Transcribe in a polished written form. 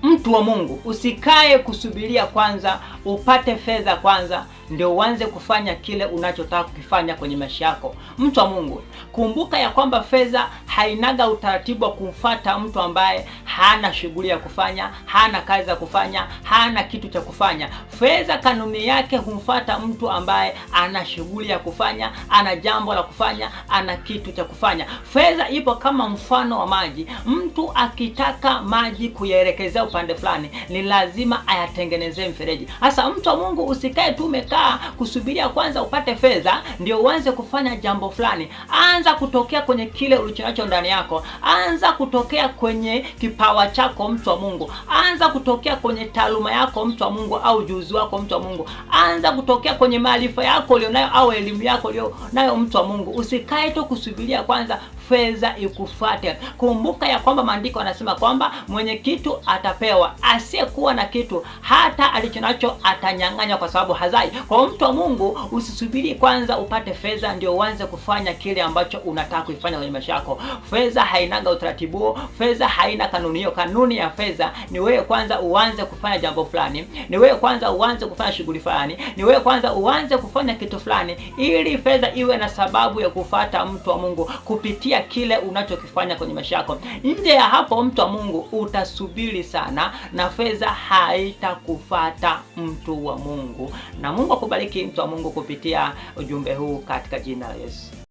Mtu wa Mungu, usikae kusubiria kwanza upate fedha kwanza ndio uanze kufanya kile unachotaka kufanya kwenye maisha yako. Mtu wa Mungu, kumbuka ya kwamba fedha hainaga utaratibu wa kumfuata mtu ambaye hana shughuli ya kufanya, hana kazi ya kufanya, hana kitu cha kufanya. Fedha kanuni yake humfuata mtu ambaye ana shughuli ya kufanya, ana jambo la kufanya, ana kitu cha kufanya. Fedha ipo kama mfano wa maji. Mtu akitaka maji kuyaelekezea upande fulani, ni lazima ayatengenezee mfereji. Sasa mtu wa Mungu, usikae tu umekaa kusubiria kwanza upate fedha ndio uanze kufanya jambo fulani. Anza kutokea kwenye kile ulichonacho ndani yako. Anza kutokea kwenye kipawa chako, mtu wa Mungu. Anza kutokea kwenye taaluma yako, mtu wa Mungu, au ujuzi wako, mtu wa Mungu. Anza kutokea kwenye maarifa yako ulionayo au elimu yako ulionayo, mtu wa Mungu. Usikae tu kusubiria kwanza fedha ikufuate. Kumbuka ya kwamba maandiko yanasema kwamba mwenye kitu atapewa, asiyekuwa na kitu hata alichonacho atanyang'anywa kwa sababu hazai. Kwa mtu wa Mungu, usisubiri kwanza upate fedha ndio uanze kufanya kile ambacho unataka kuifanya kwenye maisha yako. Fedha hainaga utaratibu, fedha haina kanuni hiyo. Kanuni ya fedha ni wewe kwanza uanze kufanya jambo fulani, ni wewe kwanza uanze kufanya shughuli fulani, ni wewe kwanza uanze kufanya kitu fulani, ili fedha iwe na sababu ya kufuata, mtu wa Mungu, kupitia kile unachokifanya kwenye maisha yako. Nje ya hapo, mtu wa Mungu, utasubiri sana na fedha haitakufuata, mtu wa Mungu. Na Mungu akubariki, mtu wa Mungu, kupitia ujumbe huu katika jina la Yesu.